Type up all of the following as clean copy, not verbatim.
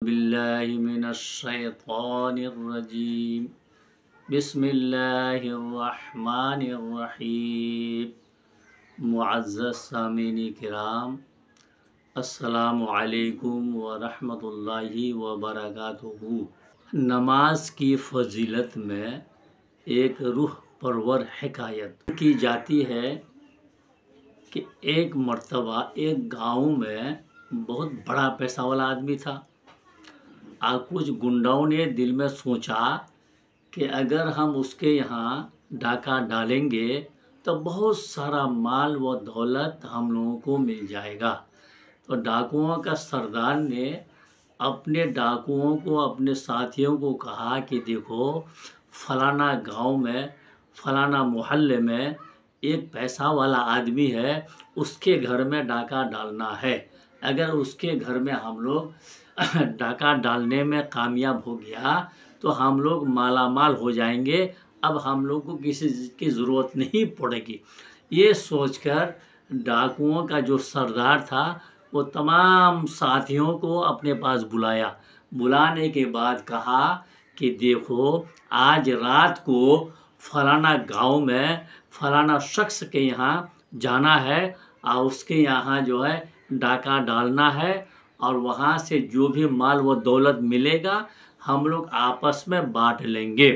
बिल्लाहि मिनश्शैतानिर्रजीम बिस्मिल्लाहिर्रहमानिर्रहीम। मुअज़्ज़ज़ सामीन किराम, अस्सलामु अलैकुम व रहमतुल्लाहि व बरकातुहू। नमाज की फजीलत में एक रूह परवर हिकायत की जाती है कि एक मर्तबा एक गांव में बहुत बड़ा पैसा वाला आदमी था। कुछ गुंडाओं ने दिल में सोचा कि अगर हम उसके यहाँ डाका डालेंगे तो बहुत सारा माल व दौलत हम लोगों को मिल जाएगा। तो डाकुओं का सरदार ने अपने डाकुओं को, अपने साथियों को कहा कि देखो, फलाना गांव में, फलाना मोहल्ले में एक पैसा वाला आदमी है, उसके घर में डाका डालना है। अगर उसके घर में हम लोग डाका डालने में कामयाब हो गया तो हम लोग मालामाल हो जाएंगे, अब हम लोग को किसी चीज़ की ज़रूरत नहीं पड़ेगी। ये सोचकर डाकुओं का जो सरदार था वो तमाम साथियों को अपने पास बुलाया। बुलाने के बाद कहा कि देखो, आज रात को फलाना गांव में फलाना शख्स के यहाँ जाना है और उसके यहाँ जो है डाका डालना है, और वहाँ से जो भी माल व दौलत मिलेगा हम लोग आपस में बांट लेंगे।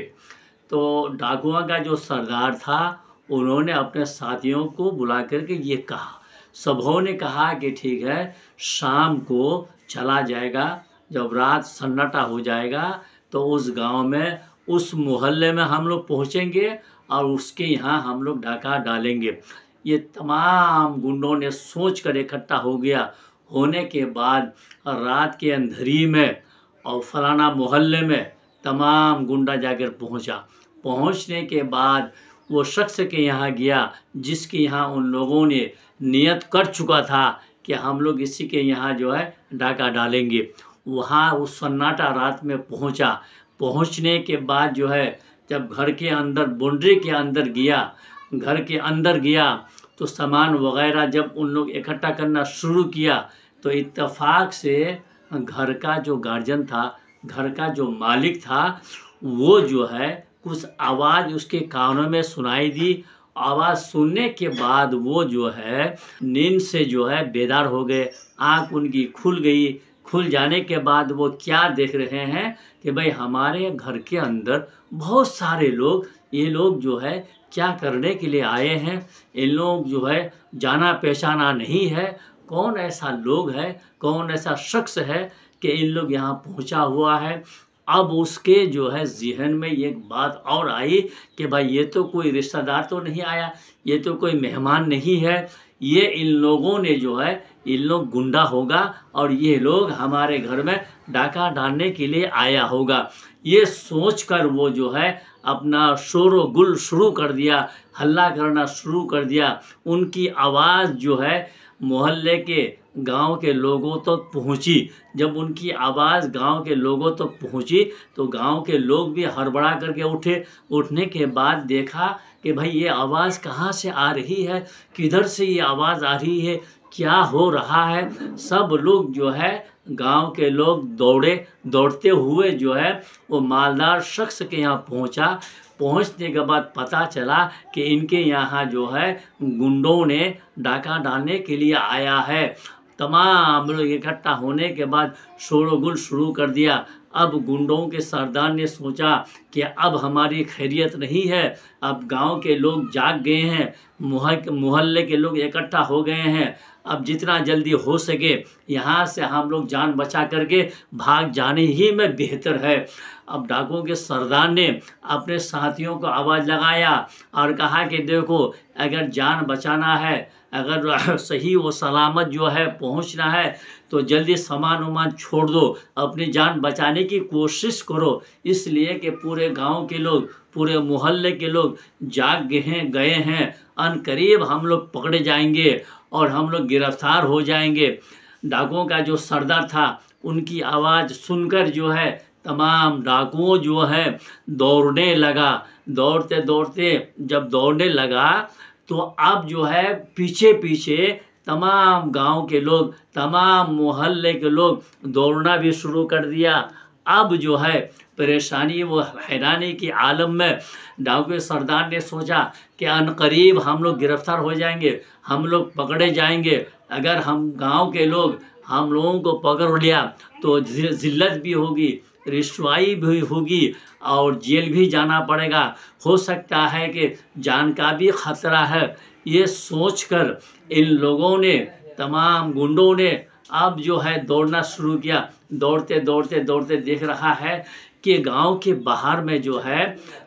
तो डाकुओं का जो सरदार था उन्होंने अपने साथियों को बुला करके ये कहा। सबों ने कहा कि ठीक है, शाम को चला जाएगा। जब रात सन्नाटा हो जाएगा तो उस गांव में, उस मोहल्ले में हम लोग पहुंचेंगे और उसके यहाँ हम लोग डाका डालेंगे। ये तमाम गुंडों ने सोच कर इकट्ठा हो गया। होने के बाद रात के अंधेरी में और फलाना मोहल्ले में तमाम गुंडा जाकर पहुंचा। पहुंचने के बाद वो शख्स के यहाँ गया जिसके यहाँ उन लोगों ने नियत कर चुका था कि हम लोग इसी के यहाँ जो है डाका डालेंगे। वहाँ उस सन्नाटा रात में पहुँचा। पहुँचने के बाद जो है, जब घर के अंदर, बाउंड्री के अंदर गया, घर के अंदर गया तो सामान वगैरह जब उन लोग इकट्ठा करना शुरू किया तो इत्तेफाक से घर का जो गार्जियन था, घर का जो मालिक था, वो जो है कुछ आवाज़ उसके कानों में सुनाई दी। आवाज़ सुनने के बाद वो जो है नींद से जो है बेदार हो गए। आँख उनकी खुल गई। खुल जाने के बाद वो क्या देख रहे हैं कि भाई हमारे घर के अंदर बहुत सारे लोग, ये लोग जो है क्या करने के लिए आए हैं, इन लोग जो है जाना पहचाना नहीं है। कौन ऐसा लोग है, कौन ऐसा शख्स है कि इन लोग यहाँ पहुँचा हुआ है। अब उसके जो है ज़हन में एक बात और आई कि भाई ये तो कोई रिश्तेदार तो नहीं आया, ये तो कोई मेहमान नहीं है, ये इन लोगों ने जो है, इन लोग गुंडा होगा और ये लोग हमारे घर में डाका डालने के लिए आया होगा। ये सोचकर वो जो है अपना शोर व गुल शुरू कर दिया, हल्ला करना शुरू कर दिया। उनकी आवाज़ जो है मोहल्ले के, गांव के लोगों तक तो पहुंची। जब उनकी आवाज़ गांव के लोगों तक तो पहुंची तो गांव के लोग भी हड़बड़ा करके उठे। उठने के बाद देखा कि भाई ये आवाज़ कहाँ से आ रही है, किधर से ये आवाज़ आ रही है, क्या हो रहा है। सब लोग जो है, गांव के लोग दौड़े। दौड़ते हुए जो है वो मालदार शख्स के यहाँ पहुंचा। पहुंचने के बाद पता चला कि इनके यहाँ जो है गुंडों ने डाका डालने के लिए आया है। तमाम लोग इकट्ठा होने के बाद शोरगुल शुरू कर दिया। अब गुंडों के सरदार ने सोचा कि अब हमारी खैरियत नहीं है, अब गांव के लोग जाग गए हैं, मोहल्ले के लोग इकट्ठा हो गए हैं, अब जितना जल्दी हो सके यहाँ से हम लोग जान बचा करके भाग जाने ही में बेहतर है। अब डाकुओं के सरदार ने अपने साथियों को आवाज़ लगाया और कहा कि देखो, अगर जान बचाना है, अगर सही व सलामत जो है पहुंचना है तो जल्दी सामान वामान छोड़ दो, अपनी जान बचाने की कोशिश करो। इसलिए कि पूरे गांव के लोग, पूरे मोहल्ले के लोग जाग गए हैं। अनकरीब हम लोग पकड़े जाएंगे और हम लोग गिरफ्तार हो जाएंगे। डाकुओं का जो सरदार था, उनकी आवाज़ सुनकर जो है तमाम डाकुओं जो है दौड़ने लगा। दौड़ते दौड़ते जब दौड़ने लगा तो अब जो है पीछे पीछे तमाम गांव के लोग, तमाम मोहल्ले के लोग दौड़ना भी शुरू कर दिया। अब जो है परेशानी वो हैरानी की आलम में डाकू के सरदार ने सोचा कि अनकरीब हम लोग गिरफ्तार हो जाएंगे, हम लोग पकड़े जाएंगे। अगर हम गांव के लोग हम लोगों को पकड़ लिया तो जिल्लत भी होगी, रिश्वाई भी होगी और जेल भी जाना पड़ेगा, हो सकता है कि जान का भी खतरा है। ये सोचकर इन लोगों ने, तमाम गुंडों ने अब जो है दौड़ना शुरू किया। दौड़ते दौड़ते दौड़ते देख रहा है कि गांव के बाहर में जो है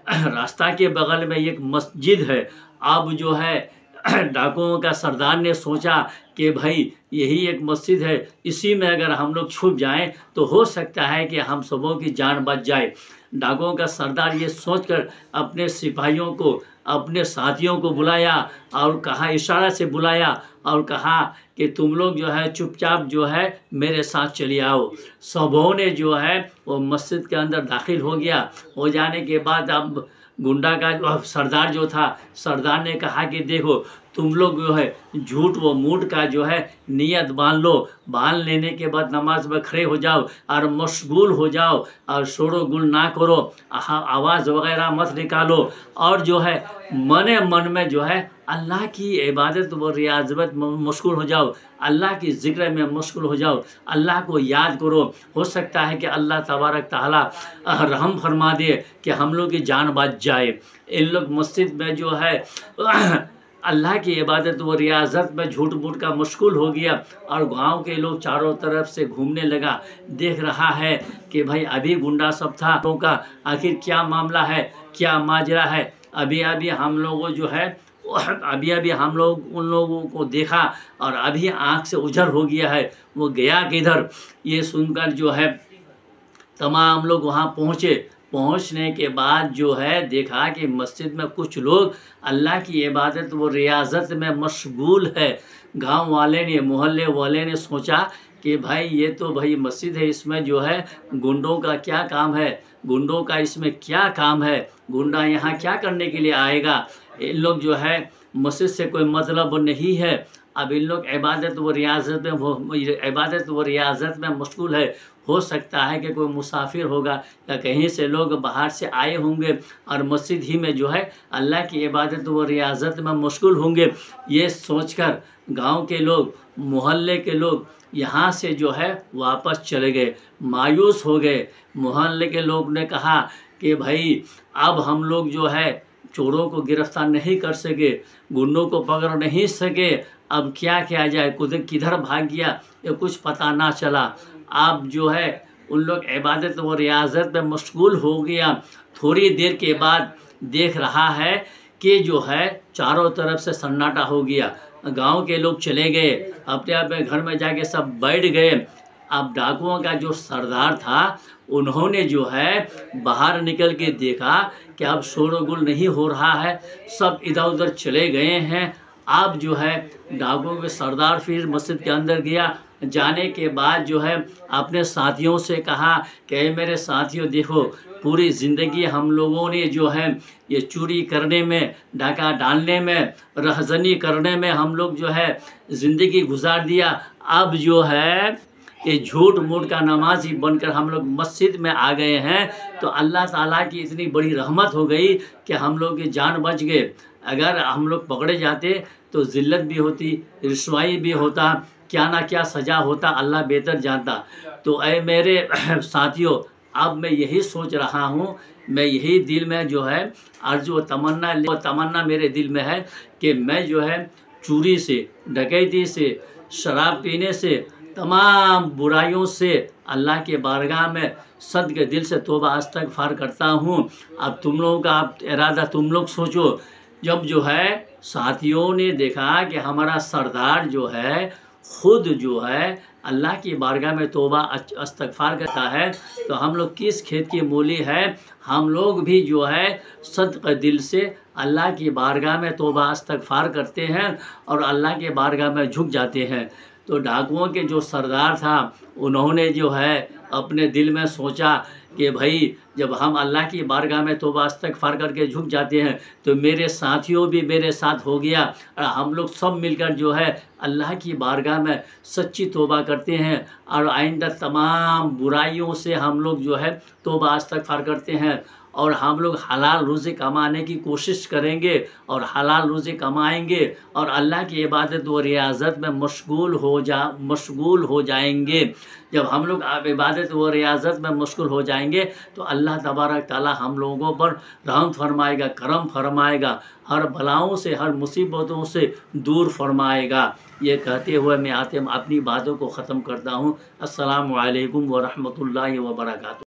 रास्ता के बगल में एक मस्जिद है। अब जो है डाकुओं का सरदार ने सोचा कि भाई यही एक मस्जिद है, इसी में अगर हम लोग छुप जाएं तो हो सकता है कि हम सबों की जान बच जाए। डाकुओं का सरदार ये सोचकर अपने सिपाहियों को, अपने साथियों को बुलाया और कहा, इशारा से बुलाया और कहा कि तुम लोग जो है चुपचाप जो है मेरे साथ चले आओ। सबों ने जो है वो मस्जिद के अंदर दाखिल हो गया। हो जाने के बाद अब गुंडा का जो सरदार जो था, सरदार ने कहा कि देखो तुम लोग जो है झूठ व मूठ का जो है नियत बांध लो, बांध लेने के बाद नमाज में खड़े हो जाओ और मशगूल हो जाओ और शोरो गुल ना करो, आवाज़ वगैरह मत निकालो और जो है मने मन में जो है अल्लाह की इबादत व रियाज़त में मशगूल हो जाओ, अल्लाह की ज़िक्र में मशगूल हो जाओ, अल्लाह को याद करो। हो सकता है कि अल्लाह तबारक ताला रहम फरमा दे कि हम लोग की जान बच जाए। इन लोग मस्जिद में जो है अल्लाह की इबादत व रियाज़त में झूठ मूठ का मशगूल हो गया और गांव के लोग चारों तरफ से घूमने लगा। देख रहा है कि भाई अभी गुंडा सब था तो का आखिर क्या मामला है, क्या माजरा है। अभी अभी हम लोगों जो है अभी हम लोग उन लोगों को देखा और अभी आँख से उजर हो गया है, वो गया किधर। ये सुनकर जो है तमाम लोग वहाँ पहुँचे। पहुँचने के बाद जो है देखा कि मस्जिद में कुछ लोग अल्लाह की इबादत व रियाज़त में मशगूल है। गांव वाले ने, मोहल्ले वाले ने सोचा कि भाई ये तो भाई मस्जिद है, इसमें जो है गुंडों का क्या काम है, गुंडों का इसमें क्या काम है, गुंडा यहाँ क्या करने के लिए आएगा। इन लोग जो है मस्जिद से कोई मतलब नहीं है। अब इन लोग इबादत व रियाज़त में मशगूल है। हो सकता है कि कोई मुसाफिर होगा या कहीं से लोग बाहर से आए होंगे और मस्जिद ही में जो है अल्लाह की इबादत व रियाज़त में मशगूल होंगे। ये सोचकर गांव के लोग, मोहल्ले के लोग यहाँ से जो है वापस चले गए, मायूस हो गए। मोहल्ले के लोग ने कहा कि भाई अब हम लोग जो है चोरों को गिरफ्तार नहीं कर सके, गुंडों को पकड़ नहीं सके, अब क्या किया जाए, किधर भाग गया ये कुछ पता ना चला। अब जो है उन लोग इबादत व रियाज़त में मशगूल हो गया। थोड़ी देर के बाद देख रहा है कि जो है चारों तरफ से सन्नाटा हो गया। गांव के लोग चले गए, अपने अपने घर में जाके सब बैठ गए। अब डाकुओं का जो सरदार था उन्होंने जो है बाहर निकल के देखा कि अब शोरगुल नहीं हो रहा है, सब इधर उधर चले गए हैं। अब जो है डाकुओं के सरदार फिर मस्जिद के अंदर गया। जाने के बाद जो है अपने साथियों से कहा कि मेरे साथियों देखो, पूरी ज़िंदगी हम लोगों ने जो है ये चोरी करने में, डाका डालने में, रहज़नी करने में हम लोग जो है ज़िंदगी गुजार दिया। अब जो है ये झूठ मूठ का नमाजी बनकर हम लोग मस्जिद में आ गए हैं तो अल्लाह ताला की इतनी बड़ी रहमत हो गई कि हम लोग की जान बच गए। अगर हम लोग पकड़े जाते तो ज़िल्लत भी होती, रिश्वाई भी होता, क्या ना क्या सज़ा होता, अल्लाह बेहतर जानता। तो ऐ मेरे साथियों, अब मैं यही सोच रहा हूँ, मैं यही दिल में जो है अर्ज़ तमन्ना मेरे दिल में है कि मैं जो है चोरी से, डकैती से, शराब पीने से, तमाम बुराइयों से अल्लाह के बारगाह में सद के दिल से तौबा इस्तग़फ़ार करता हूँ। अब तुम लोगों का आप इरादा तुम लोग सोचो। जब जो है साथियों ने देखा कि हमारा सरदार जो है खुद जो है अल्लाह की बारगाह में तौबा इस्तग़फ़ार करता है तो हम लोग किस खेत की मूली है, हम लोग भी जो है सदक़ दिल से अल्लाह की बारगाह में तौबा इस्तग़फ़ार करते हैं और अल्लाह के बारगाह में झुक जाते हैं। तो डाकुओं के जो सरदार था उन्होंने जो है अपने दिल में सोचा कि भाई जब हम अल्लाह की बारगाह में तौबा इस्तग़फ़ार करके झुक जाते हैं तो मेरे साथियों भी मेरे साथ हो गया और हम लोग सब मिलकर जो है अल्लाह की बारगाह में सच्ची तौबा करते हैं और आइंदा तमाम बुराइयों से हम लोग जो है तौबा इस्तग़फ़ार करते हैं और हम लोग हलाल रुज़ी कमाने की कोशिश करेंगे और हलाल रुज़ी कमाएंगे और अल्लाह की इबादत व रियाज़त में मशगूल हो जाएंगे। जब हम लोग इबादत व रियाज़त में मशगूल हो जाएंगे तो अल्लाह तबारक ताला हम लोगों पर रहम फरमाएगा, करम फरमाएगा, हर बलाओं से हर मुसीबतों से दूर फरमाएगा। ये कहते हुए मैं अपनी बातों को ख़त्म करता हूँ। अस्सलामु अलैकुम व रहमतुल्लाहि व बरकातुहू।